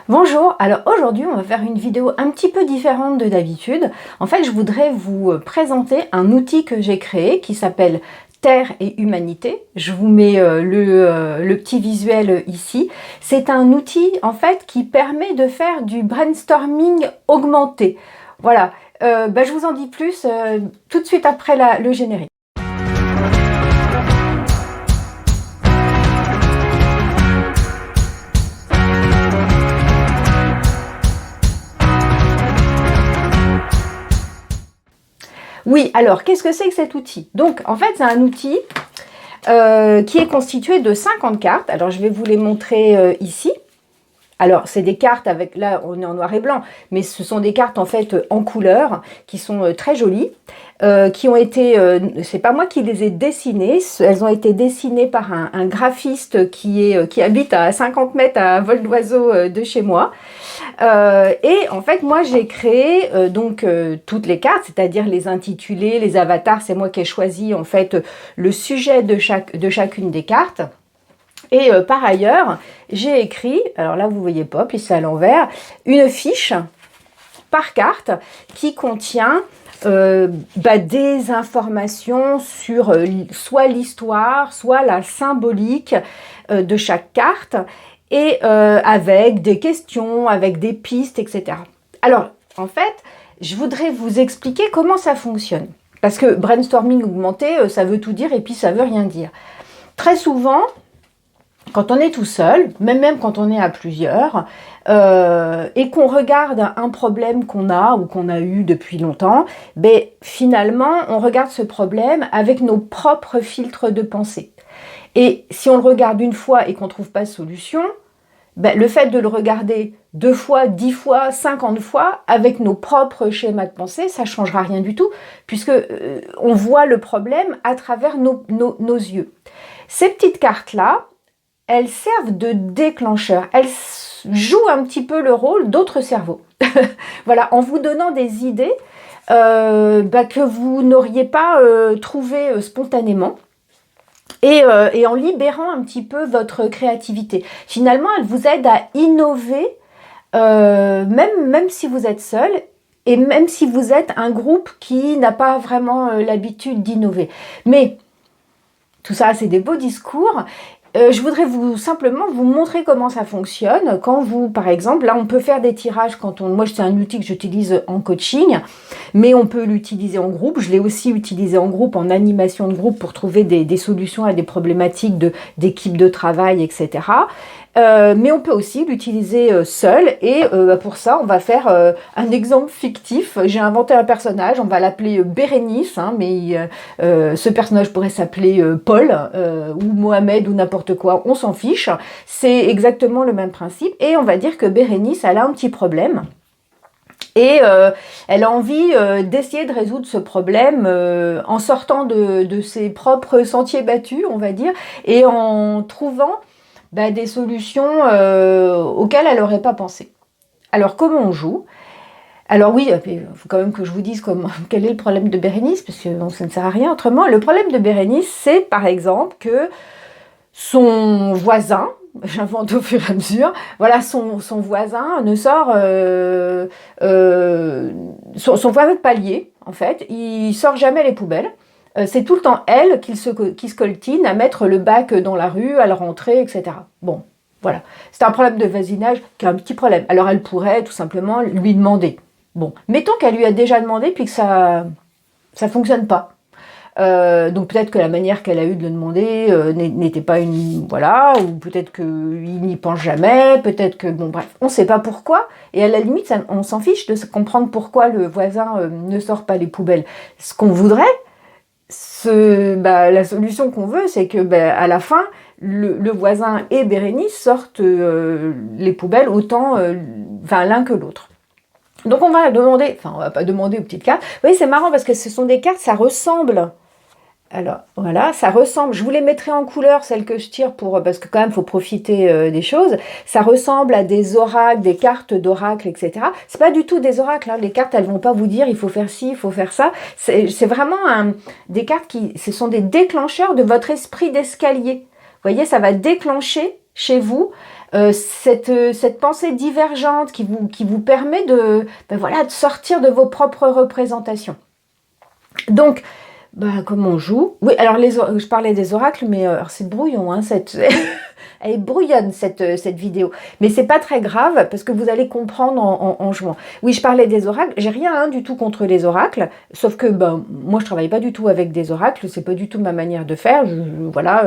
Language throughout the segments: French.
Bonjour, alors aujourd'hui on va faire une vidéo un petit peu différente de d'habitude. En fait je voudrais vous présenter un outil que j'ai créé qui s'appelle Terre et Humanité. Je vous mets le petit visuel ici. C'est un outil en fait qui permet de faire du brainstorming augmenté. Voilà, je vous en dis plus tout de suite après le générique. Oui, alors qu'est-ce que c'est que cet outil? Donc en fait c'est un outil qui est constitué de 50 cartes. Alors je vais vous les montrer ici. Alors c'est des cartes avec, là on est en noir et blanc, mais ce sont des cartes en fait en couleur qui sont très jolies, qui ont été, c'est pas moi qui les ai dessinées, elles ont été dessinées par un graphiste qui habite à 50 mètres à vol d'oiseau de chez moi. Et en fait moi j'ai créé toutes les cartes, c'est-à-dire les intitulés, les avatars, c'est moi qui ai choisi en fait le sujet de chacune des cartes. Et par ailleurs, j'ai écrit, alors là vous voyez pas, puis c'est à l'envers, une fiche par carte qui contient des informations sur soit l'histoire, soit la symbolique de chaque carte, et avec des questions, avec des pistes, etc. Alors, en fait, je voudrais vous expliquer comment ça fonctionne. Parce que brainstorming augmenté, ça veut tout dire et puis ça veut rien dire. Très souvent, quand on est tout seul, même quand on est à plusieurs, et qu'on regarde un problème qu'on a ou qu'on a eu depuis longtemps, finalement, on regarde ce problème avec nos propres filtres de pensée. Et si on le regarde une fois et qu'on ne trouve pas de solution, le fait de le regarder 2 fois, 10 fois, 50 fois, avec nos propres schémas de pensée, ça ne changera rien du tout, puisque on voit le problème à travers nos yeux. Ces petites cartes-là, elles servent de déclencheur. Elles jouent un petit peu le rôle d'autres cerveaux. Voilà, en vous donnant des idées que vous n'auriez pas trouvées spontanément. Et en libérant un petit peu votre créativité. Finalement, elle vous aide à innover, même si vous êtes seul, et même si vous êtes un groupe qui n'a pas vraiment l'habitude d'innover. Mais tout ça, c'est des beaux discours. Je voudrais simplement vous montrer comment ça fonctionne. Quand vous, par exemple, là on peut faire des tirages moi c'est un outil que j'utilise en coaching, mais on peut l'utiliser en groupe. Je l'ai aussi utilisé en groupe, en animation de groupe pour trouver des solutions à des problématiques d'équipe de travail, etc. Mais on peut aussi l'utiliser seul et pour ça on va faire un exemple fictif. J'ai inventé un personnage, on va l'appeler Bérénice, mais ce personnage pourrait s'appeler Paul ou Mohamed ou n'importe quoi, on s'en fiche. C'est exactement le même principe et on va dire que Bérénice elle a un petit problème. Et elle a envie d'essayer de résoudre ce problème en sortant de ses propres sentiers battus, on va dire, et en trouvant des solutions auxquelles elle n'aurait pas pensé. Alors, comment on joue? Alors oui, il faut quand même que je vous dise quel est le problème de Bérénice, parce que ça ne sert à rien autrement. Le problème de Bérénice, c'est par exemple que son voisin, j'invente au fur et à mesure, voilà, son voisin ne sort, son voisin de palier, en fait, il sort jamais les poubelles. C'est tout le temps elle qui se coltine à mettre le bac dans la rue, à le rentrer, etc. Bon, voilà. C'est un problème de voisinage qui est un petit problème. Alors elle pourrait tout simplement lui demander. Bon, mettons qu'elle lui a déjà demandé puis que ça fonctionne pas. Donc peut-être que la manière qu'elle a eue de le demander n'était pas une... Voilà, ou peut-être qu'il n'y pense jamais, peut-être que... Bon bref, on ne sait pas pourquoi, et à la limite, on s'en fiche de comprendre pourquoi le voisin ne sort pas les poubelles. Ce qu'on voudrait, la solution qu'on veut, c'est que à la fin, le voisin et Bérénice sortent les poubelles autant l'un que l'autre. Donc on va demander, on va pas demander aux petites cartes. Vous voyez, c'est marrant parce que ce sont des cartes, ça ressemble. Alors voilà, ça ressemble, je vous les mettrai en couleur, celles que je tire parce que quand même il faut profiter des choses. Ça ressemble à des oracles, des cartes d'oracle, etc. C'est pas du tout des oracles, hein. Les cartes elles vont pas vous dire il faut faire ci, il faut faire ça. C'est vraiment des cartes ce sont des déclencheurs de votre esprit d'escalier. Vous voyez, ça va déclencher chez vous cette pensée divergente qui vous permet ben voilà, de sortir de vos propres représentations. Donc, bah, comment on joue? Oui, alors je parlais des oracles, mais c'est brouillon, hein, elle est brouillonne cette vidéo. Mais c'est pas très grave parce que vous allez comprendre en jouant. Oui, je parlais des oracles. J'ai rien du tout contre les oracles, sauf que ben, moi je travaille pas du tout avec des oracles. C'est pas du tout ma manière de faire. Voilà,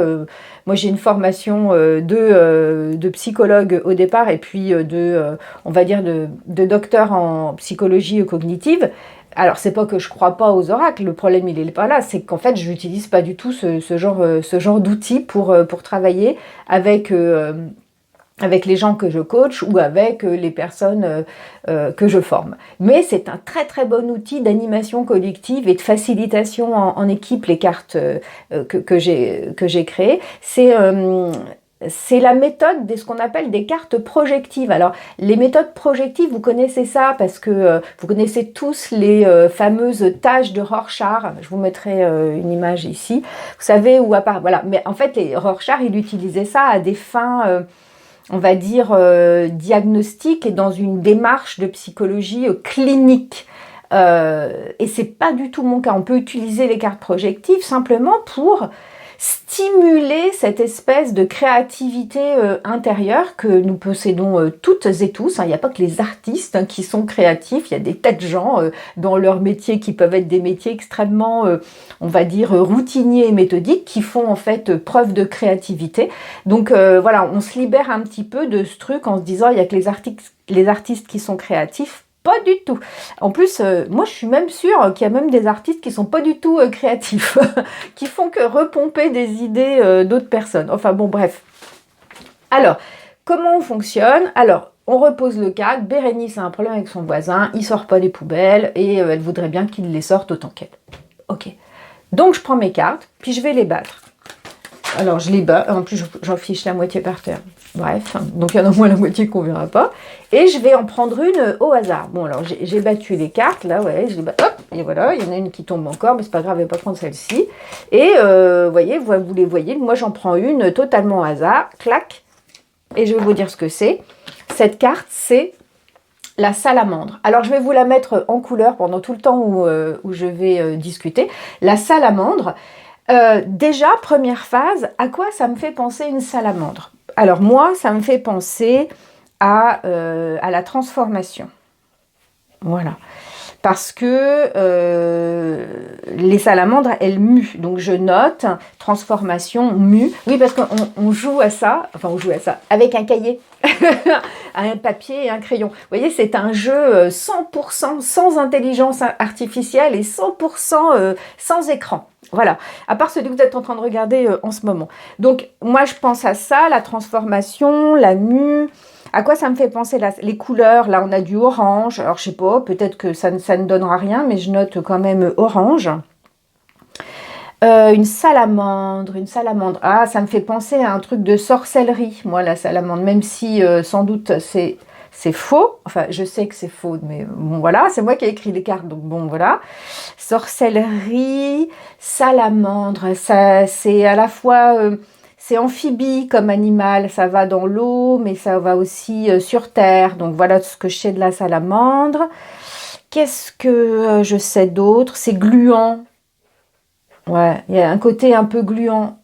moi j'ai une formation de psychologue au départ et puis on va dire de docteur en psychologie cognitive. Alors, c'est pas que je crois pas aux oracles, le problème il est pas là, c'est qu'en fait je n'utilise pas du tout ce genre d'outils pour travailler avec les gens que je coach ou avec les personnes que je forme. Mais c'est un très très bon outil d'animation collective et de facilitation en équipe, les cartes que j'ai créées. C'est la méthode de ce qu'on appelle des cartes projectives. Alors, les méthodes projectives, vous connaissez ça parce que vous connaissez tous les fameuses tâches de Rorschach. Je vous mettrai une image ici. Vous savez où à part, voilà. Mais en fait, les Rorschach, il utilisait ça à des fins, on va dire, diagnostiques et dans une démarche de psychologie clinique. Et c'est pas du tout mon cas. On peut utiliser les cartes projectives simplement pour stimuler cette espèce de créativité intérieure que nous possédons toutes et tous. Il n'y a pas que les artistes qui sont créatifs, il y a des tas de gens dans leur métier qui peuvent être des métiers extrêmement, on va dire, routiniers et méthodiques, qui font en fait preuve de créativité. Donc voilà, on se libère un petit peu de ce truc en se disant il n'y a que les artistes qui sont créatifs. Pas du tout. En plus, moi je suis même sûre qu'il y a même des artistes qui sont pas du tout créatifs, qui font que repomper des idées d'autres personnes. Enfin bon, bref. Alors, comment on fonctionne? Alors, on repose le cadre. Bérénice a un problème avec son voisin, il sort pas les poubelles et elle voudrait bien qu'il les sorte autant qu'elle. Ok. Donc je prends mes cartes, puis je vais les battre. Alors je les bats, en plus j'en fiche la moitié par terre. Bref, donc il y en a au moins la moitié qu'on verra pas. Et je vais en prendre une au hasard. Bon alors j'ai battu les cartes, là ouais, je les bats, hop, et voilà, il y en a une qui tombe encore, mais c'est pas grave, je vais pas prendre celle-ci. Et voyez, vous les voyez, moi j'en prends une totalement au hasard, clac, et je vais vous dire ce que c'est. Cette carte, c'est la salamandre. Alors je vais vous la mettre en couleur pendant tout le temps où je vais discuter. La salamandre, déjà, première phase, à quoi ça me fait penser une salamandre? Alors moi, ça me fait penser à la transformation. Voilà. Parce que les salamandres, elles muent. Donc je note, transformation, mue. Oui, parce qu'on joue à ça, enfin on joue à ça, avec un cahier, un papier et un crayon. Vous voyez, c'est un jeu 100% sans intelligence artificielle et 100% sans écran. Voilà, à part celui que vous êtes en train de regarder en ce moment. Donc, moi, je pense à ça, la transformation, la mue. À quoi ça me fait penser là? Les couleurs, là, on a du orange. Alors, je sais pas, peut-être que ça ne donnera rien, mais je note quand même orange. Une salamandre. Ah, ça me fait penser à un truc de sorcellerie, moi, la salamandre. Même si, sans doute, c'est faux, enfin je sais que c'est faux, mais bon voilà, c'est moi qui ai écrit les cartes, donc bon voilà. Sorcellerie, salamandre, ça c'est à la fois, c'est amphibie comme animal, ça va dans l'eau, mais ça va aussi sur terre, donc voilà ce que je sais de la salamandre. Qu'est-ce que je sais d'autre? C'est gluant, ouais, il y a un côté un peu gluant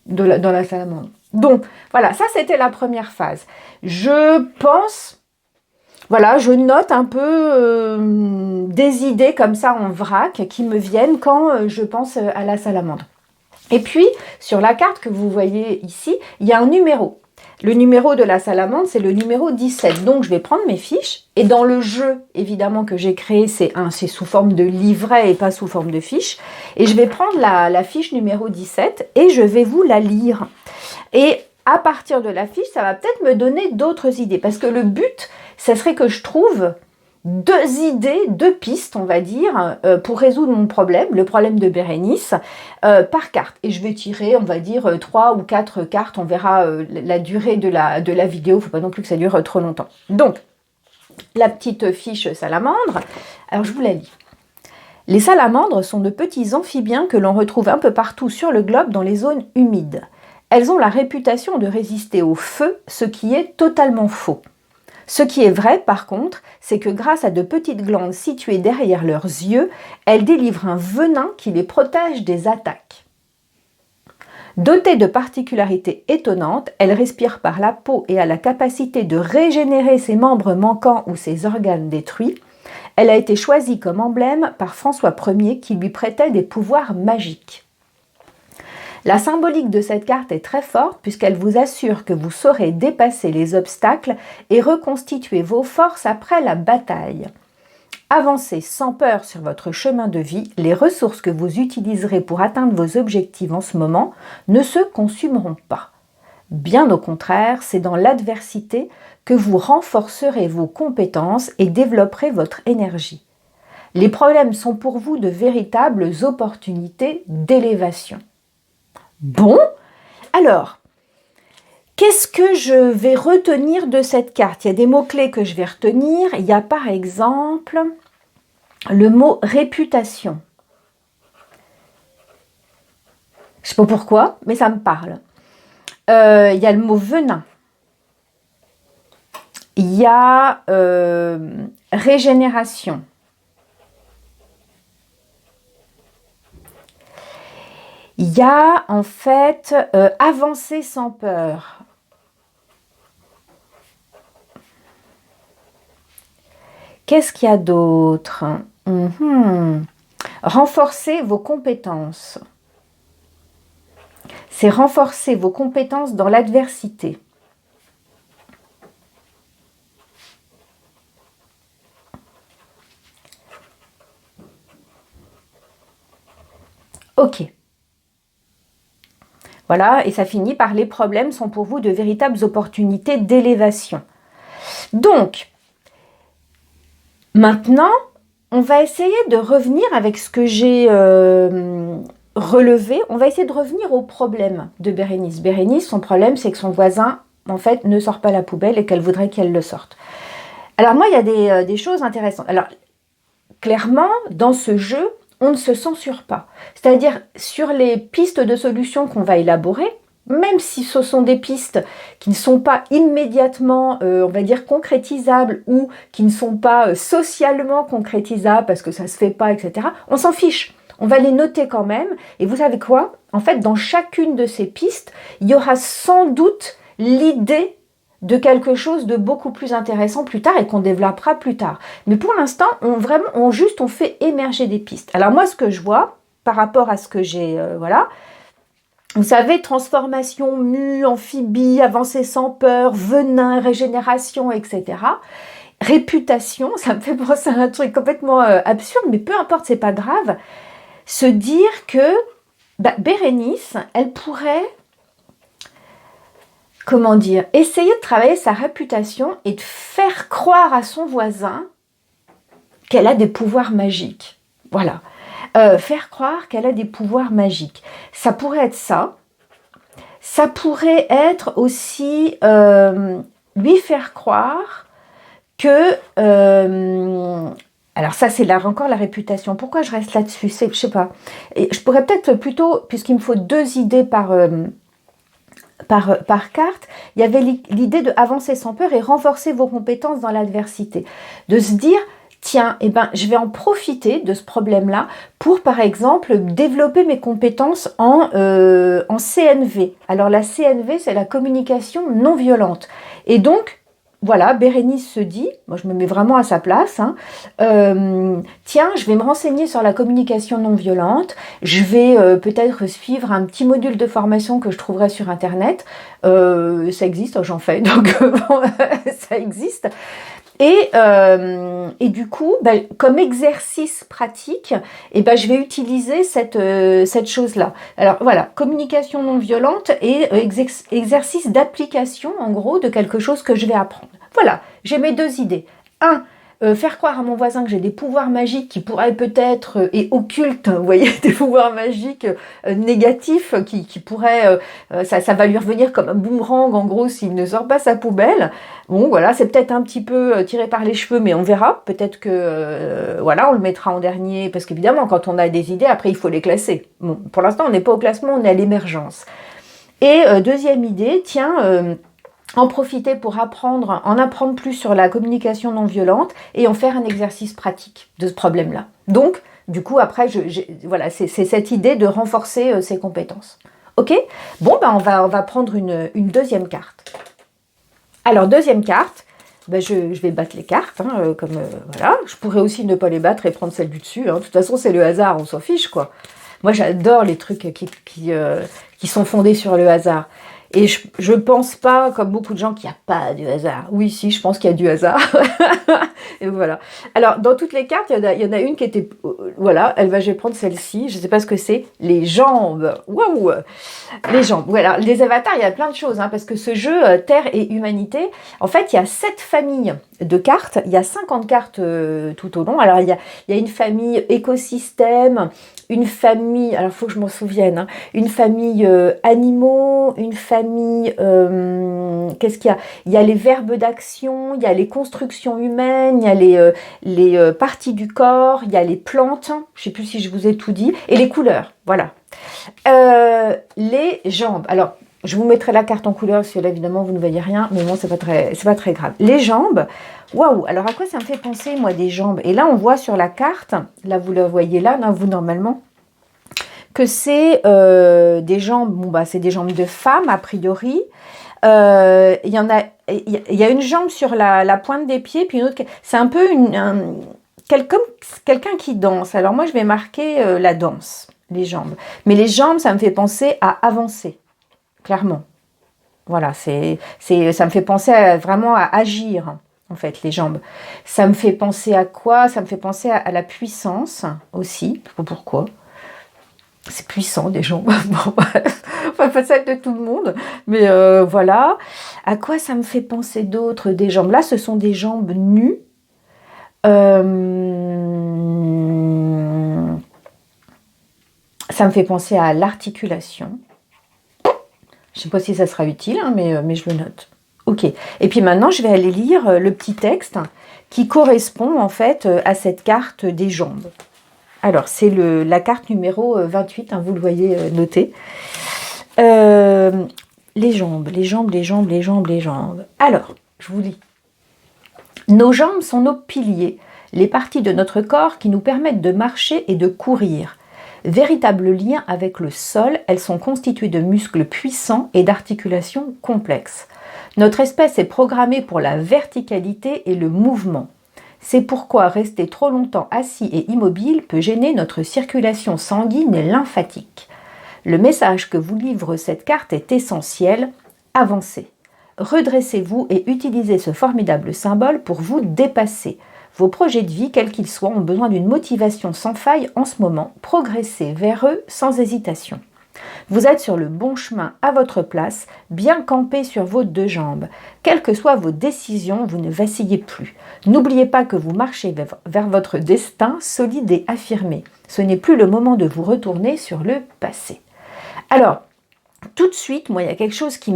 dans la salamandre. Donc, voilà, ça c'était la première phase. Je pense, voilà, je note un peu des idées comme ça en vrac qui me viennent quand je pense à la salamandre. Et puis, sur la carte que vous voyez ici, il y a un numéro. Le numéro de la salamandre, c'est le numéro 17. Donc, je vais prendre mes fiches. Et dans le jeu, évidemment, que j'ai créé, c'est sous forme de livret et pas sous forme de fiche. Et je vais prendre la fiche numéro 17 et je vais vous la lire. Et à partir de la fiche, ça va peut-être me donner d'autres idées. Parce que le but, ça serait que je trouve 2 idées, 2 pistes, on va dire, pour résoudre mon problème, le problème de Bérénice, par carte. Et je vais tirer, on va dire, 3 ou 4 cartes. On verra la durée de la vidéo. Il ne faut pas non plus que ça dure trop longtemps. Donc, la petite fiche salamandre. Alors, je vous la lis. Les salamandres sont de petits amphibiens que l'on retrouve un peu partout sur le globe dans les zones humides. elles ont la réputation de résister au feu, ce qui est totalement faux. Ce qui est vrai, par contre, c'est que grâce à de petites glandes situées derrière leurs yeux, elles délivrent un venin qui les protège des attaques. Dotée de particularités étonnantes, elle respire par la peau et a la capacité de régénérer ses membres manquants ou ses organes détruits. Elle a été choisie comme emblème par François Ier qui lui prêtait des pouvoirs magiques. La symbolique de cette carte est très forte puisqu'elle vous assure que vous saurez dépasser les obstacles et reconstituer vos forces après la bataille. Avancez sans peur sur votre chemin de vie, les ressources que vous utiliserez pour atteindre vos objectifs en ce moment ne se consumeront pas. Bien au contraire, c'est dans l'adversité que vous renforcerez vos compétences et développerez votre énergie. Les problèmes sont pour vous de véritables opportunités d'élévation. Bon, alors, qu'est-ce que je vais retenir de cette carte? Il y a des mots-clés que je vais retenir. Il y a par exemple le mot réputation. Je ne sais pas pourquoi, mais ça me parle. Il y a le mot venin. Il y a régénération. Il y a en fait avancer sans peur. Qu'est-ce qu'il y a d'autre? Renforcer vos compétences. C'est renforcer vos compétences dans l'adversité. Ok. Voilà, et ça finit par les problèmes sont pour vous de véritables opportunités d'élévation. Donc, maintenant, on va essayer de revenir avec ce que j'ai relevé. On va essayer de revenir au problème de Bérénice. Bérénice, son problème, c'est que son voisin, en fait, ne sort pas la poubelle et qu'elle voudrait qu'elle le sorte. Alors moi, il y a des choses intéressantes. Alors, clairement, dans ce jeu, on ne se censure pas. C'est-à-dire, sur les pistes de solutions qu'on va élaborer, même si ce sont des pistes qui ne sont pas immédiatement, on va dire, concrétisables ou qui ne sont pas socialement concrétisables parce que ça ne se fait pas, etc., on s'en fiche. On va les noter quand même. Et vous savez quoi? En fait, dans chacune de ces pistes, il y aura sans doute l'idée de quelque chose de beaucoup plus intéressant plus tard et qu'on développera plus tard. Mais pour l'instant, on fait émerger des pistes. Alors moi, ce que je vois, par rapport à ce que j'ai, voilà, vous savez, transformation, mue, amphibie, avancée sans peur, venin, régénération, etc. Réputation, ça me fait penser à un truc complètement absurde, mais peu importe, c'est pas grave. Se dire que Bérénice, elle pourrait, comment dire, essayer de travailler sa réputation et de faire croire à son voisin qu'elle a des pouvoirs magiques. Voilà. Faire croire qu'elle a des pouvoirs magiques. Ça pourrait être ça. Ça pourrait être aussi lui faire croire que... alors ça, c'est là encore la réputation. Pourquoi je reste là-dessus? Je sais pas. Et je pourrais peut-être plutôt, puisqu'il me faut 2 idées par carte, il y avait l'idée de avancer sans peur et renforcer vos compétences dans l'adversité. De se dire, tiens, je vais en profiter de ce problème-là pour, par exemple, développer mes compétences en CNV. Alors, la CNV, c'est la communication non violente. Et donc, voilà, Bérénice se dit, moi je me mets vraiment à sa place, tiens, je vais me renseigner sur la communication non violente, je vais peut-être suivre un petit module de formation que je trouverai sur Internet, ça existe, j'en fais, donc bon, ça existe. Et du coup, comme exercice pratique, je vais utiliser cette chose-là. Alors voilà, communication non violente et exercice d'application, en gros, de quelque chose que je vais apprendre. Voilà, j'ai mes 2 idées. 1, faire croire à mon voisin que j'ai des pouvoirs magiques qui pourraient peut-être, et occultes, vous voyez, des pouvoirs magiques négatifs qui pourraient, ça va lui revenir comme un boomerang, en gros, s'il ne sort pas sa poubelle. Bon, voilà, c'est peut-être un petit peu tiré par les cheveux, mais on verra. Peut-être que, voilà, on le mettra en dernier, parce qu'évidemment, quand on a des idées, après, il faut les classer. Bon, pour l'instant, on n'est pas au classement, on est à l'émergence. Et deuxième idée, tiens, en profiter pour en apprendre plus sur la communication non violente et en faire un exercice pratique de ce problème-là. Donc, du coup, après, voilà, c'est cette idée de renforcer ses compétences. Ok? Bon, ben on va prendre une deuxième carte. Alors, deuxième carte, ben je vais battre les cartes, hein, voilà. Je pourrais aussi ne pas les battre et prendre celle du dessus. Hein. De toute façon, c'est le hasard, on s'en fiche, quoi. Moi, j'adore les trucs qui sont fondés sur le hasard. Et je pense pas, comme beaucoup de gens, qu'il n'y a pas de hasard. Oui, si, je pense qu'il y a du hasard. Et voilà. Alors, dans toutes les cartes, il y en a une qui était... Voilà, je vais prendre celle-ci. Je ne sais pas ce que c'est. Les jambes. Waouh! Les jambes. Voilà. Les avatars, il y a plein de choses. Hein, parce que ce jeu, Terre et Humanité, en fait, il y a 7 familles de cartes. Il y a 50 cartes tout au long. Alors, il y a une famille écosystème, une famille... Alors, il faut que je m'en souvienne. Hein, une famille animaux, une famille... qu'est-ce qu'il y a? Il y a les verbes d'action, il y a les constructions humaines, il y a les parties du corps, il y a les plantes, je ne sais plus si je vous ai tout dit, et les couleurs, voilà. Les jambes, alors je vous mettrai la carte en couleur, parce que là évidemment vous ne voyez rien, mais bon c'est pas très grave. Les jambes, waouh, alors à quoi ça me fait penser moi des jambes? Et là on voit sur la carte, là vous le voyez là, vous normalement, que c'est des jambes, bon bah c'est des jambes de femme a priori. Il y a une jambe sur la pointe des pieds, puis une autre. C'est un peu quelqu'un qui danse. Alors moi, je vais marquer la danse, les jambes. Mais les jambes, ça me fait penser à avancer, clairement. Voilà, ça me fait penser vraiment à agir, en fait, les jambes. Ça me fait penser à quoi? Ça me fait penser à la puissance aussi. Pourquoi? C'est puissant, des jambes. Bon, enfin, pas celle de tout le monde. Mais voilà. À quoi ça me fait penser d'autres? Des jambes. Là, ce sont des jambes nues. Ça me fait penser à l'articulation. Je ne sais pas si ça sera utile, hein, mais je le note. Ok. Et puis maintenant, je vais aller lire le petit texte qui correspond en fait à cette carte des jambes. Alors, c'est la carte numéro 28, hein, vous le voyez noté. Les jambes, les jambes, les jambes, les jambes, les jambes. Alors, je vous lis. Nos jambes sont nos piliers, les parties de notre corps qui nous permettent de marcher et de courir. Véritables liens avec le sol, elles sont constituées de muscles puissants et d'articulations complexes. Notre espèce est programmée pour la verticalité et le mouvement. C'est pourquoi rester trop longtemps assis et immobile peut gêner notre circulation sanguine et lymphatique. Le message que vous livre cette carte est essentiel. Avancez. Redressez-vous et utilisez ce formidable symbole pour vous dépasser. Vos projets de vie, quels qu'ils soient, ont besoin d'une motivation sans faille en ce moment. Progressez vers eux sans hésitation. Vous êtes sur le bon chemin à votre place, bien campé sur vos 2 jambes. Quelles que soient vos décisions, vous ne vacillez plus. N'oubliez pas que vous marchez vers votre destin solide et affirmé. Ce n'est plus le moment de vous retourner sur le passé. Alors, tout de suite, moi, il y a quelque chose qui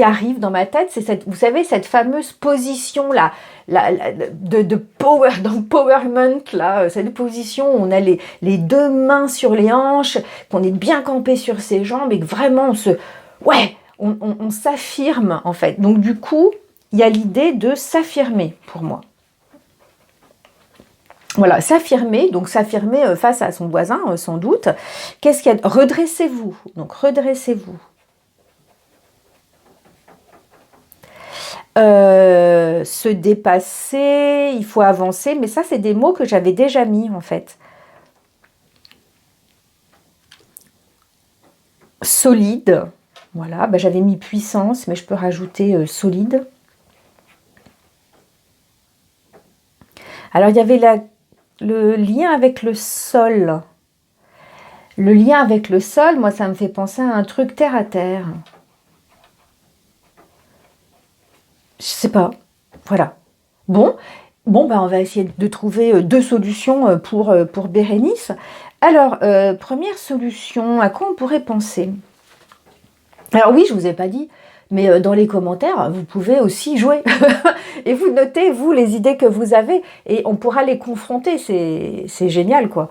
arrive dans ma tête, c'est vous savez, cette fameuse position là, de power, d'empowerment là, cette position où on a les 2 mains sur les hanches, qu'on est bien campé sur ses jambes et que vraiment on s'affirme en fait. Donc du coup, il y a l'idée de s'affirmer pour moi. Voilà, s'affirmer, donc s'affirmer face à son voisin sans doute. Qu'est-ce qu'il y a? Redressez-vous, donc redressez-vous. Se dépasser, il faut avancer, mais ça c'est des mots que j'avais déjà mis en fait. Solide, voilà, j'avais mis puissance, mais je peux rajouter solide. Alors il y avait le lien avec le sol. Le lien avec le sol, moi ça me fait penser à un truc terre à terre. Je sais pas. Voilà. Bon, on va essayer de trouver 2 solutions pour Bérénice. Alors, première solution, à quoi on pourrait penser? Alors oui, je ne vous ai pas dit, Mais dans les commentaires, vous pouvez aussi jouer. Et vous notez, vous, les idées que vous avez. Et on pourra les confronter. C'est génial, quoi.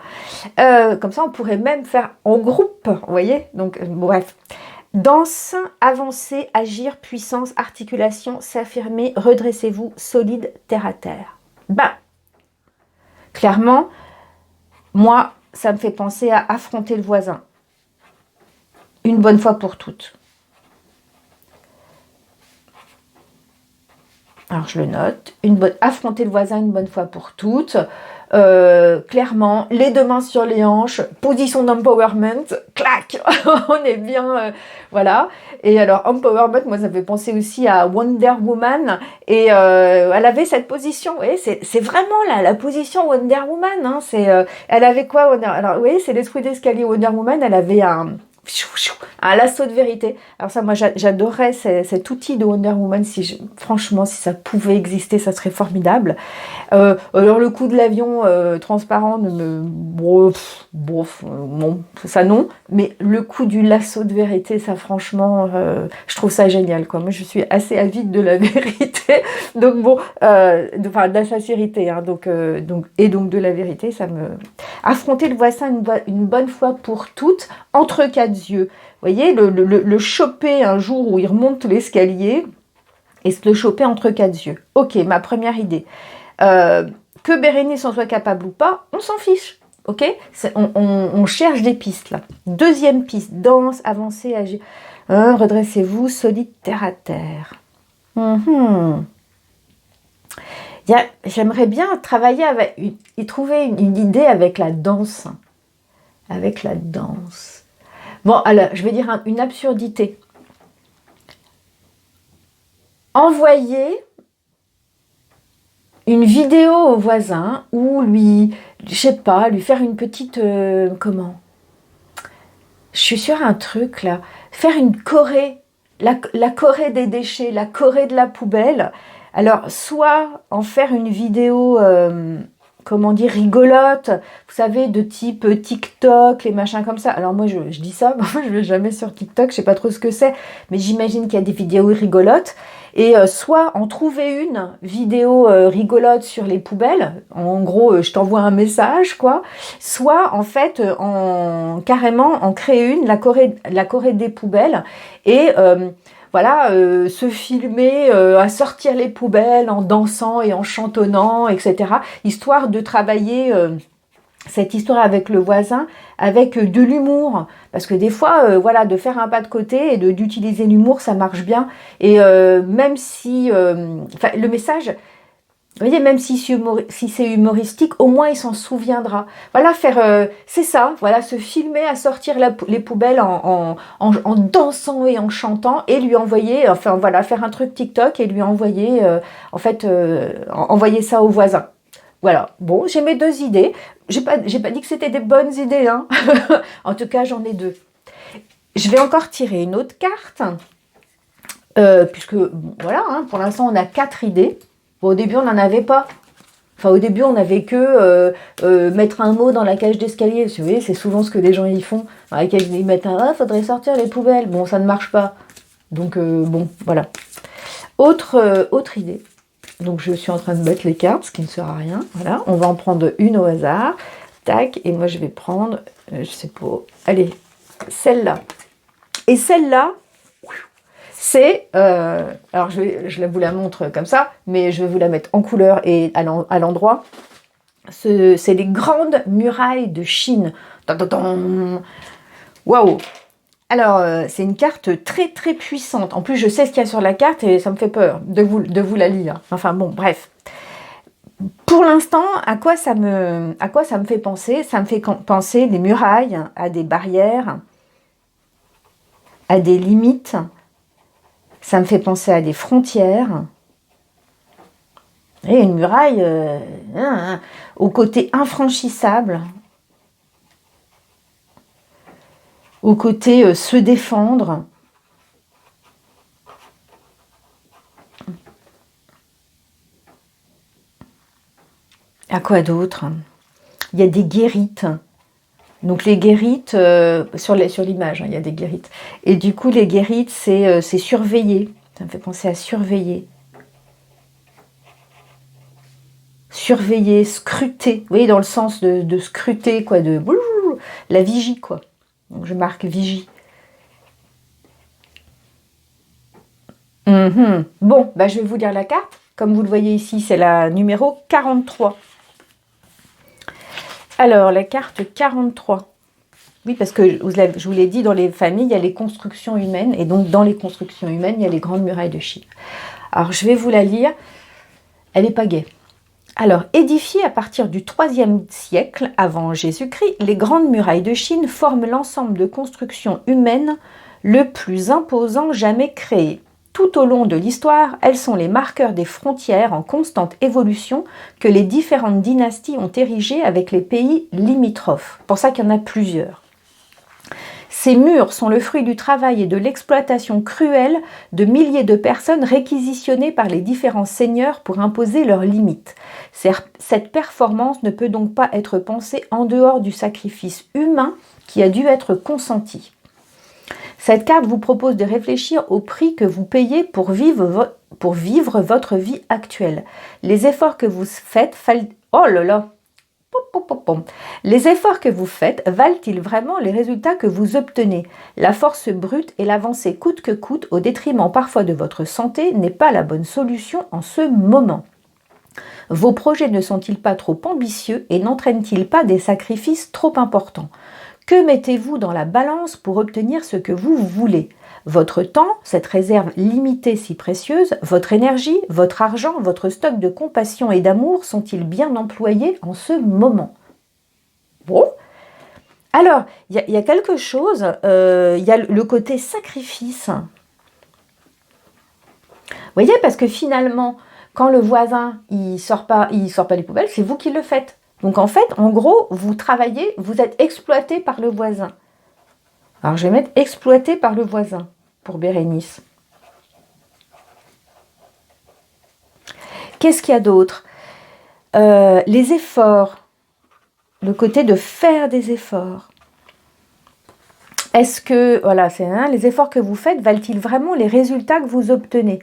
Comme ça, on pourrait même faire en groupe. Vous voyez? Donc, bref. Danse, avancer, agir, puissance, articulation, s'affirmer, redressez-vous, solide, terre à terre. Ben, clairement, moi, ça me fait penser à affronter le voisin. Une bonne fois pour toutes. Alors, je le note. Affronter le voisin une bonne fois pour toutes. Clairement, les deux mains sur les hanches, position d'empowerment, clac, on est bien, voilà. Et alors, empowerment, moi, ça fait penser aussi à Wonder Woman, et elle avait cette position, vous voyez, c'est vraiment la position Wonder Woman, hein, elle avait quoi, alors, vous voyez, c'est l'esprit d'escalier Wonder Woman, elle avait un lasso de vérité. Alors ça, moi, j'adorais cet outil de Wonder Woman. Franchement, si ça pouvait exister, ça serait formidable. Alors le coup de l'avion transparent ne me... bon, ça non. Mais le coup du lasso de vérité, ça franchement, je trouve ça génial, quoi. Moi, je suis assez avide de la vérité. Donc bon, de la sincérité, hein, donc de la vérité, ça me... Affronter le voisin une bonne fois pour toutes, entre quatre yeux. Vous voyez, le choper un jour où il remonte l'escalier et se le choper entre quatre yeux. Ok, ma première idée. Que Bérénice en soit capable ou pas, on s'en fiche. Ok, on cherche des pistes là. Deuxième piste, danse, avancer, agir. Redressez-vous, solide, terre à terre. J'aimerais bien travailler et trouver une idée avec la danse. Avec la danse. Bon, alors, je vais dire une absurdité. Envoyer une vidéo au voisin ou lui faire une petite... comment? Je suis sur un truc, là. Faire une Corée. La Corée des déchets, la Corée de la poubelle. Alors, soit en faire une vidéo... comment dire, rigolote, vous savez, de type TikTok, les machins comme ça. Alors moi, je dis ça, je vais jamais sur TikTok, je sais pas trop ce que c'est, mais j'imagine qu'il y a des vidéos rigolotes. Et soit en trouver une vidéo rigolote sur les poubelles, en gros, je t'envoie un message, quoi. Soit, en fait, carrément, en créer une, la Corée des poubelles, et... voilà, se filmer à sortir les poubelles en dansant et en chantonnant, etc. Histoire de travailler cette histoire avec le voisin, avec de l'humour. Parce que des fois, voilà, de faire un pas de côté et d'utiliser l'humour, ça marche bien. Et même si... le message... Vous voyez, même si c'est humoristique, au moins il s'en souviendra. Voilà, c'est ça, voilà, se filmer à sortir les poubelles en dansant et en chantant et lui envoyer, enfin voilà, faire un truc TikTok et lui envoyer, envoyer ça au voisin. Voilà, bon, j'ai mes deux idées. J'ai pas dit que c'était des bonnes idées, hein. En tout cas, j'en ai deux. Je vais encore tirer une autre carte, puisque, bon, voilà, hein, pour l'instant, on a 4 idées. Bon, au début, on n'en avait pas. Enfin, au début, on n'avait que mettre un mot dans la cage d'escalier. Vous voyez, c'est souvent ce que les gens y font. Ils mettent faudrait sortir les poubelles. Bon, ça ne marche pas. Donc, bon, voilà. Autre idée. Donc, je suis en train de mettre les cartes, ce qui ne sert à rien. Voilà, on va en prendre une au hasard. Tac, et moi, je vais prendre, je sais pas, allez, celle-là. Et celle-là, c'est, alors je vous la montre comme ça, mais je vais vous la mettre en couleur et à l'endroit. C'est les grandes murailles de Chine. Waouh! Alors, c'est une carte très très puissante. En plus, je sais ce qu'il y a sur la carte et ça me fait peur de vous la lire. Enfin bon, bref. Pour l'instant, à quoi ça me fait penser? Ça me fait penser des murailles, à des barrières, à des limites. Ça me fait penser à des frontières. Et une muraille au côté infranchissable, au côté se défendre. À quoi d'autre? Il y a des guérites. Donc les guérites, sur l'image, hein, il y a des guérites. Et du coup, les guérites, c'est surveiller. Ça me fait penser à surveiller. Surveiller, scruter. Vous voyez, dans le sens de scruter, quoi, de la vigie, quoi. Donc je marque vigie. Bon, bah, je vais vous lire la carte. Comme vous le voyez ici, c'est la numéro 43. Alors, la carte 43. Oui, parce que je vous l'ai dit, dans les familles, il y a les constructions humaines. Et donc, dans les constructions humaines, il y a les grandes murailles de Chine. Alors, je vais vous la lire. Elle n'est pas gaie. Alors, édifiées à partir du IIIe siècle avant Jésus-Christ, les grandes murailles de Chine forment l'ensemble de constructions humaines le plus imposant jamais créé. Tout au long de l'histoire, elles sont les marqueurs des frontières en constante évolution que les différentes dynasties ont érigées avec les pays limitrophes. C'est pour ça qu'il y en a plusieurs. Ces murs sont le fruit du travail et de l'exploitation cruelle de milliers de personnes réquisitionnées par les différents seigneurs pour imposer leurs limites. Cette performance ne peut donc pas être pensée en dehors du sacrifice humain qui a dû être consenti. Cette carte vous propose de réfléchir au prix que vous payez pour vivre votre vie actuelle. Les efforts que vous faites... Oh là là! Les efforts que vous faites valent-ils vraiment les résultats que vous obtenez? La force brute et l'avancée coûte que coûte, au détriment parfois de votre santé, n'est pas la bonne solution en ce moment. Vos projets ne sont-ils pas trop ambitieux et n'entraînent-ils pas des sacrifices trop importants? Que mettez-vous dans la balance pour obtenir ce que vous voulez? Votre temps, cette réserve limitée si précieuse, votre énergie, votre argent, votre stock de compassion et d'amour sont-ils bien employés en ce moment? Bon. Alors, il y a quelque chose, il y a le côté sacrifice. Vous voyez, parce que finalement, quand le voisin, il sort pas les poubelles, c'est vous qui le faites. Donc en fait, en gros, vous travaillez, vous êtes exploité par le voisin. Alors je vais mettre exploité par le voisin pour Bérénice. Qu'est-ce qu'il y a d'autre? Les efforts. Le côté de faire des efforts. Est-ce que, voilà, c'est les efforts que vous faites valent-ils vraiment les résultats que vous obtenez?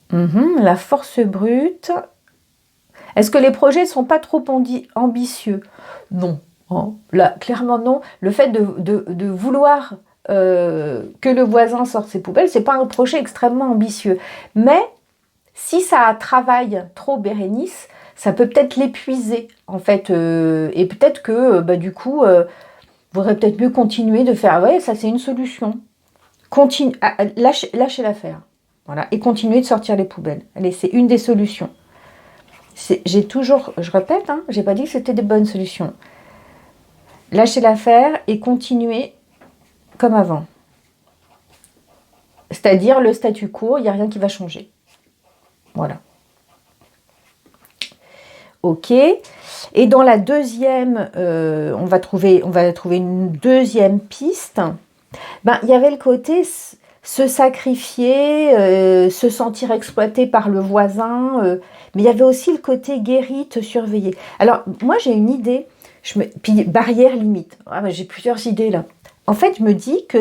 La force brute. Est-ce que les projets ne sont pas trop ambitieux? Non. Hein. Là, clairement non. Le fait de vouloir que le voisin sorte ses poubelles, ce n'est pas un projet extrêmement ambitieux. Mais si ça travaille trop Bérénice, ça peut peut-être l'épuiser, en fait. Et peut-être que, du coup, vous aurez peut-être mieux continuer de faire... Ouais, ça c'est une solution. Lâchez l'affaire. Voilà. Et continuer de sortir les poubelles. Allez, c'est une des solutions. Je répète, hein, j'ai pas dit que c'était des bonnes solutions. Lâcher l'affaire et continuer comme avant. C'est-à-dire le statu quo, il n'y a rien qui va changer. Voilà. Ok. Et dans la deuxième, on va trouver une deuxième piste. Il y avait le côté se sacrifier, se sentir exploité par le voisin, mais il y avait aussi le côté guérite, surveiller. Alors, moi, j'ai une idée, puis barrière limite. J'ai plusieurs idées là. En fait, je me dis que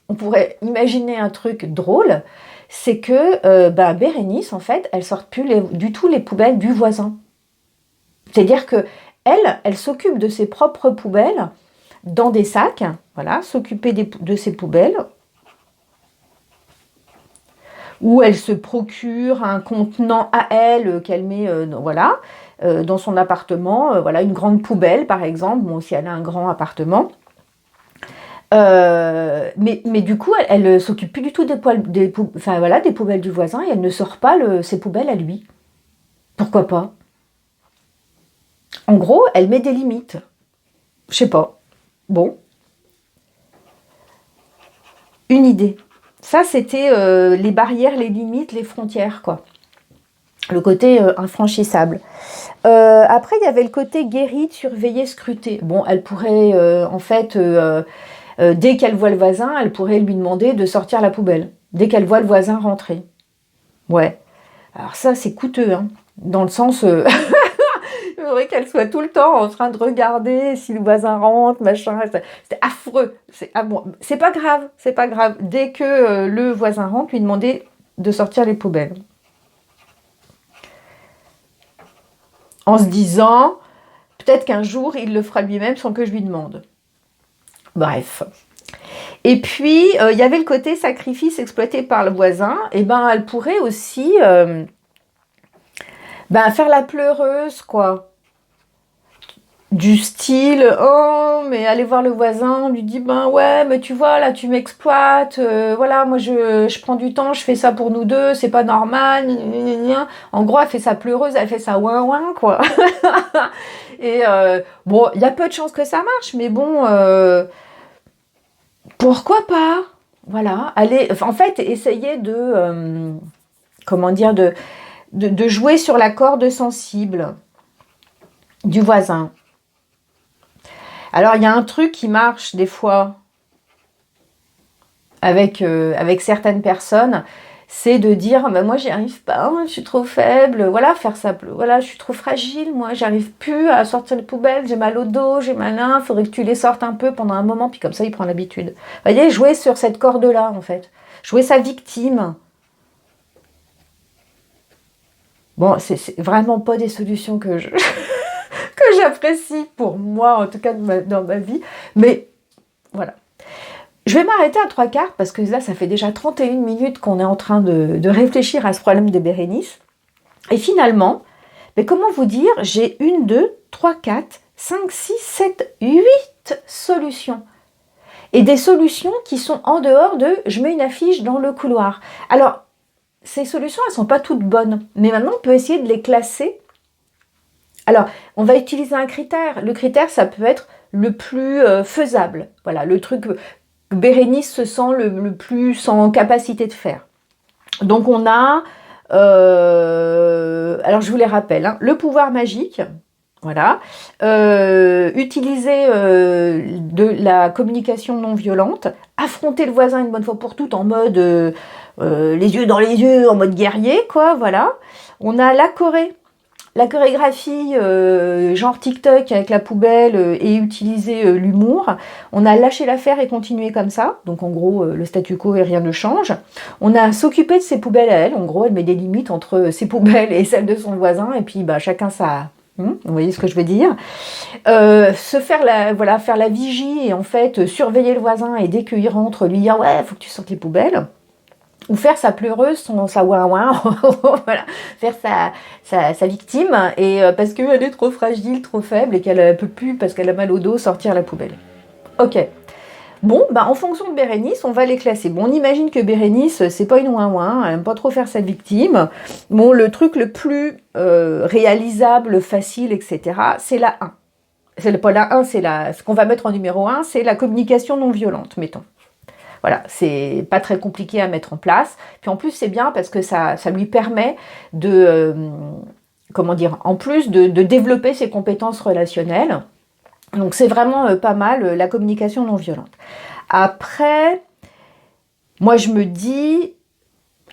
on pourrait imaginer un truc drôle, c'est que Bérénice, en fait, elle ne sort plus du tout les poubelles du voisin. C'est-à-dire que elle s'occupe de ses propres poubelles dans des sacs, voilà, s'occuper de ses poubelles, où elle se procure un contenant à elle qu'elle met dans son appartement, voilà, une grande poubelle par exemple, bon, si elle a un grand appartement. Mais du coup, elle ne s'occupe plus du tout des poubelles du voisin et elle ne sort pas ses poubelles à lui. Pourquoi pas? En gros, elle met des limites. Je sais pas. Bon. Une idée. Ça, c'était les barrières, les limites, les frontières, quoi. Le côté infranchissable. Après, il y avait le côté guérite, surveiller, scruter. Bon, elle pourrait, dès qu'elle voit le voisin, elle pourrait lui demander de sortir la poubelle. Dès qu'elle voit le voisin rentrer. Ouais. Alors ça, c'est coûteux, hein. Dans le sens... j'aimerais qu'elle soit tout le temps en train de regarder si le voisin rentre, machin. C'était affreux. C'est pas grave, c'est pas grave. Dès que le voisin rentre, lui demander de sortir les poubelles. En se disant, peut-être qu'un jour, il le fera lui-même sans que je lui demande. Bref. Et puis, il y avait le côté sacrifice exploité par le voisin. Et ben, elle pourrait aussi faire la pleureuse, quoi. Du style, oh, mais aller voir le voisin, on lui dit, ben ouais, mais tu vois, là, tu m'exploites, voilà, moi, je prends du temps, je fais ça pour nous deux, c'est pas normal, gna, gna, gna. En gros, elle fait ça pleureuse, elle fait ça ouin ouin, quoi. Et bon, il y a peu de chances que ça marche, mais bon, pourquoi pas? Voilà, allez, en fait, essayer de, comment dire, de jouer sur la corde sensible du voisin. Alors, il y a un truc qui marche des fois avec certaines personnes, c'est de dire moi j'y arrive pas, je suis trop faible, voilà, faire ça, voilà, je suis trop fragile, moi j'arrive plus à sortir les poubelles, j'ai mal au dos, j'ai mal là, faudrait que tu les sortes un peu pendant un moment, puis comme ça il prend l'habitude. Vous voyez, jouer sur cette corde-là en fait, jouer sa victime. Bon, c'est vraiment pas des solutions que j'apprécie pour moi, en tout cas dans ma vie, mais voilà. Je vais m'arrêter à 3/4 parce que là, ça fait déjà 31 minutes qu'on est en train de réfléchir à ce problème de Bérénice. Et finalement, mais comment vous dire, j'ai 1, 2, 3, 4, 5, 6, 7, 8 solutions. Et des solutions qui sont en dehors de « je mets une affiche dans le couloir ». Alors, ces solutions, elles ne sont pas toutes bonnes. Mais maintenant, on peut essayer de les classer. Alors, on va utiliser un critère. Le critère, ça peut être le plus faisable. Voilà, le truc que Bérénice se sent le plus en capacité de faire. Donc, on a... alors, je vous les rappelle. Hein, le pouvoir magique. Voilà. Utiliser de la communication non violente. Affronter le voisin une bonne fois pour toutes en mode... les yeux dans les yeux, en mode guerrier, quoi, voilà. On a la chorégraphie genre TikTok avec la poubelle et utiliser l'humour. On a lâché l'affaire et continuer comme ça. Donc en gros, le statu quo et rien ne change. On a s'occuper de ses poubelles à elle. En gros, elle met des limites entre ses poubelles et celles de son voisin. Et puis chacun sa... vous voyez ce que je veux dire. Faire la vigie et en fait surveiller le voisin et dès qu'il rentre, lui dire « ouais, faut que tu sortes les poubelles ». Ou faire sa pleureuse, sa ouin-ouin, voilà, faire sa victime, et parce qu'elle est trop fragile, trop faible, et qu'elle ne peut plus, parce qu'elle a mal au dos, sortir la poubelle. Ok. Bon, en fonction de Bérénice, on va les classer. Bon, on imagine que Bérénice, c'est pas une ouin-ouin, elle n'aime pas trop faire sa victime. Bon, le truc le plus réalisable, facile, etc., c'est la 1. C'est pas la 1, c'est ce qu'on va mettre en numéro 1, c'est la communication non violente, mettons. Voilà, c'est pas très compliqué à mettre en place. Puis en plus, c'est bien parce que ça lui permet de, en plus de développer ses compétences relationnelles. Donc c'est vraiment pas mal la communication non violente. Après, moi je me dis,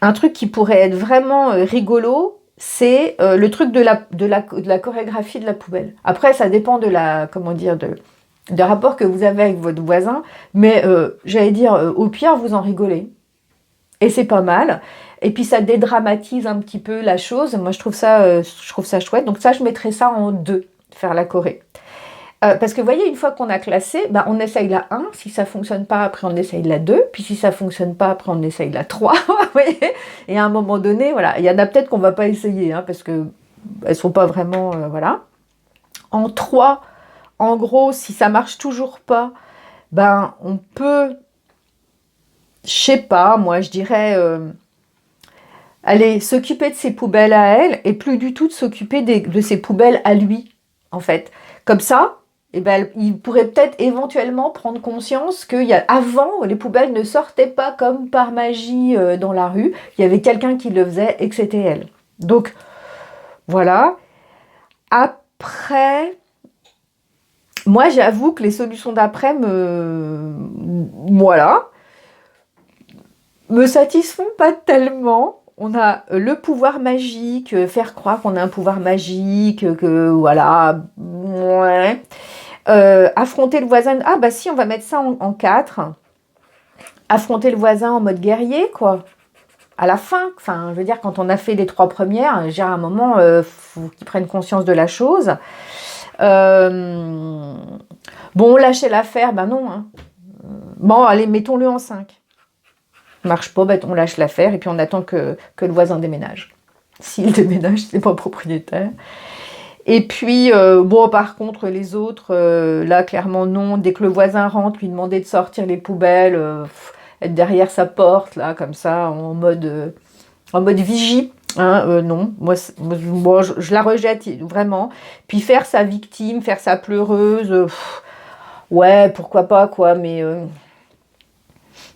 un truc qui pourrait être vraiment rigolo, c'est le truc de la chorégraphie de la poubelle. Après, ça dépend de des rapports que vous avez avec votre voisin, mais j'allais dire, au pire, vous en rigolez. Et c'est pas mal. Et puis, ça dédramatise un petit peu la chose. Moi, je trouve ça chouette. Donc ça, je mettrais ça en 2, faire la choré. Parce que, vous voyez, une fois qu'on a classé, on essaye la 1. Si ça fonctionne pas, après, on essaye la 2. Puis, si ça fonctionne pas, après, on essaye la 3. Vous voyez. Et à un moment donné, voilà, il y en a peut-être qu'on va pas essayer, hein, parce que elles sont pas vraiment... voilà. En 3... En gros, si ça marche toujours pas, on peut, je sais pas, moi je dirais, aller s'occuper de ses poubelles à elle et plus du tout de s'occuper de ses poubelles à lui, en fait. Comme ça, il pourrait peut-être éventuellement prendre conscience qu'avant, les poubelles ne sortaient pas comme par magie dans la rue. Il y avait quelqu'un qui le faisait et que c'était elle. Donc, voilà. Après... Moi, j'avoue que les solutions d'après me satisfont pas tellement. on a le pouvoir magique, faire croire qu'on a un pouvoir magique, que voilà, ouais. Affronter le voisin, ah bah si, on va mettre ça en 4. Affronter le voisin en mode guerrier, quoi. À la fin, enfin, je veux dire, quand on a fait les 3 premières, j'ai à un moment, faut qu'ils prennent conscience de la chose. Bon, lâcher l'affaire, ben non. Hein. Bon, allez, mettons-le en 5. Marche pas, ben, on lâche l'affaire et puis on attend que le voisin déménage. S'il déménage, c'est pas propriétaire. Et puis, bon, par contre, les autres, là, clairement, non. Dès que le voisin rentre, lui demander de sortir les poubelles, être derrière sa porte, là, comme ça, en mode vigie. Hein, non, moi, je la rejette, vraiment. Puis faire sa victime, faire sa pleureuse, ouais, pourquoi pas, quoi, mais...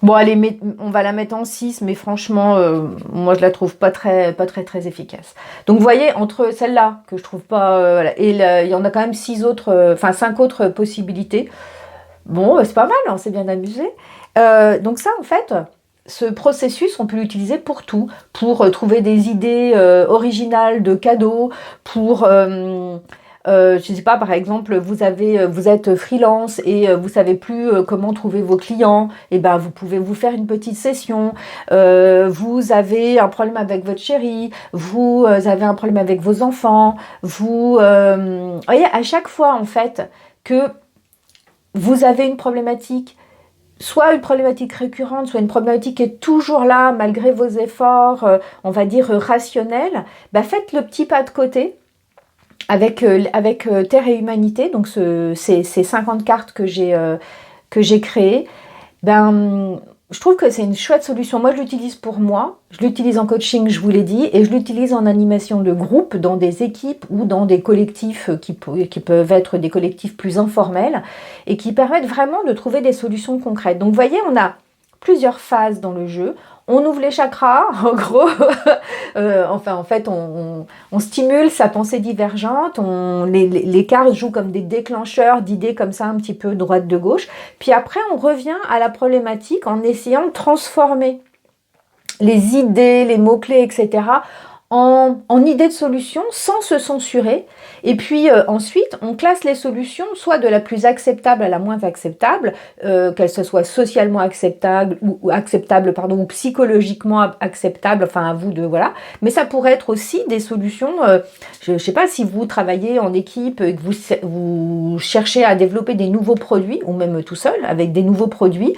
Bon, allez, on va la mettre en 6, mais franchement, moi, je la trouve pas très efficace. Donc, vous voyez, entre celle-là, que je trouve pas... voilà, et il y en a quand même 5 autres possibilités. Bon, c'est pas mal, on s'est bien amusé. Donc ça, en fait, ce processus, on peut l'utiliser pour tout. Pour trouver des idées originales de cadeaux, pour... je sais pas, par exemple, vous êtes freelance et vous savez plus comment trouver vos clients, et ben vous pouvez vous faire une petite session. Vous avez un problème avec votre chéri, vous avez un problème avec vos enfants, vous voyez, à chaque fois en fait que vous avez une problématique, soit une problématique récurrente, soit une problématique qui est toujours là malgré vos efforts, on va dire rationnels, bah faites le petit pas de côté. Avec Terre et Humanité, donc ces 50 cartes que j'ai créées, ben, je trouve que c'est une chouette solution. Moi, je l'utilise pour moi, je l'utilise en coaching, je vous l'ai dit, et je l'utilise en animation de groupe, dans des équipes ou dans des collectifs qui peuvent être des collectifs plus informels, et qui permettent vraiment de trouver des solutions concrètes. Donc, vous voyez, on a plusieurs phases dans le jeu. On ouvre les chakras, en gros. En fait, on stimule sa pensée divergente. Les cartes jouent comme des déclencheurs d'idées comme ça, un petit peu droite de gauche. Puis après, on revient à la problématique en essayant de transformer les idées, les mots-clés, etc. en idées de solutions sans se censurer. Et puis ensuite, on classe les solutions soit de la plus acceptable à la moins acceptable, qu'elle se soit socialement acceptable ou psychologiquement acceptable, enfin à vous de voilà. Mais ça pourrait être aussi des solutions, je ne sais pas si vous travaillez en équipe et que vous cherchez à développer des nouveaux produits, ou même tout seul avec des nouveaux produits,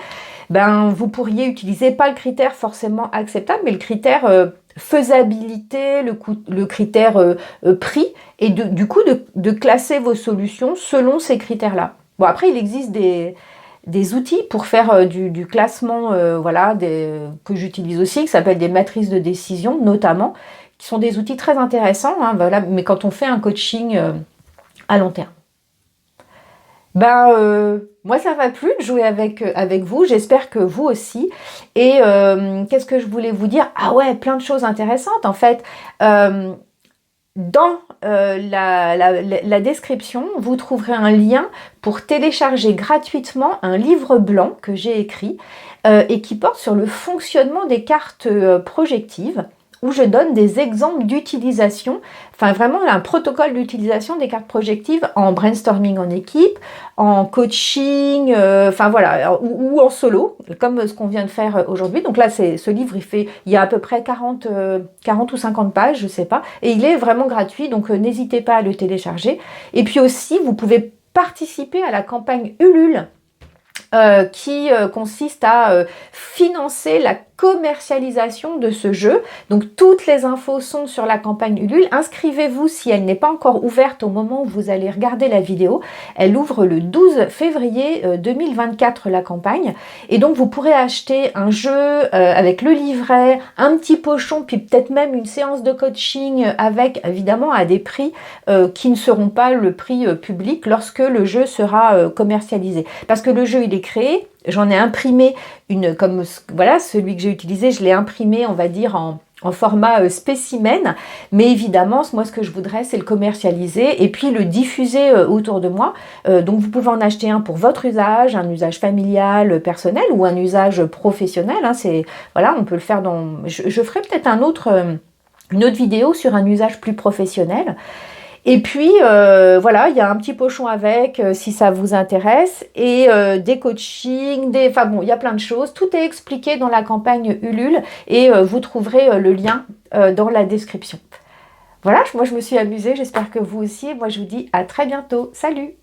ben vous pourriez utiliser pas le critère forcément acceptable, mais le critère faisabilité, le critère prix, et du coup de classer vos solutions selon ces critères-là. Bon, après, il existe des outils pour faire du classement, que j'utilise aussi, qui s'appellent des matrices de décision, notamment, qui sont des outils très intéressants, hein, voilà, mais quand on fait un coaching à long terme. Moi, ça va plus de jouer avec vous. J'espère que vous aussi. Et qu'est-ce que je voulais vous dire? Ah ouais, plein de choses intéressantes. En fait, dans la description, vous trouverez un lien pour télécharger gratuitement un livre blanc que j'ai écrit et qui porte sur le fonctionnement des cartes projectives, où je donne des exemples d'utilisation, enfin vraiment un protocole d'utilisation des cartes projectives en brainstorming en équipe, en coaching, ou en solo, comme ce qu'on vient de faire aujourd'hui. Donc là, ce livre, il y a à peu près 40 ou 50 pages, je sais pas, et il est vraiment gratuit, donc n'hésitez pas à le télécharger. Et puis aussi, vous pouvez participer à la campagne Ulule, qui consiste à financer la commercialisation de ce jeu. Donc toutes les infos sont sur la campagne Ulule. Inscrivez-vous si elle n'est pas encore ouverte au moment où vous allez regarder la vidéo. Elle ouvre le 12 février 2024, la campagne. Et donc vous pourrez acheter un jeu avec le livret, un petit pochon, puis peut-être même une séance de coaching avec, évidemment, à des prix qui ne seront pas le prix public lorsque le jeu sera commercialisé. Parce que le jeu, il est créé. J'en ai imprimé celui que j'ai utilisé, je l'ai imprimé, on va dire, en format spécimen, mais évidemment, moi, ce que je voudrais, c'est le commercialiser et puis le diffuser autour de moi. Donc, vous pouvez en acheter un pour votre usage, un usage familial, personnel ou un usage professionnel. Hein, voilà, on peut le faire dans... Je ferai peut-être une autre vidéo sur un usage plus professionnel. Et puis, voilà, il y a un petit pochon avec, si ça vous intéresse, et des coachings, enfin bon, il y a plein de choses. Tout est expliqué dans la campagne Ulule, et vous trouverez le lien dans la description. Voilà, moi je me suis amusée, j'espère que vous aussi. Moi je vous dis à très bientôt. Salut!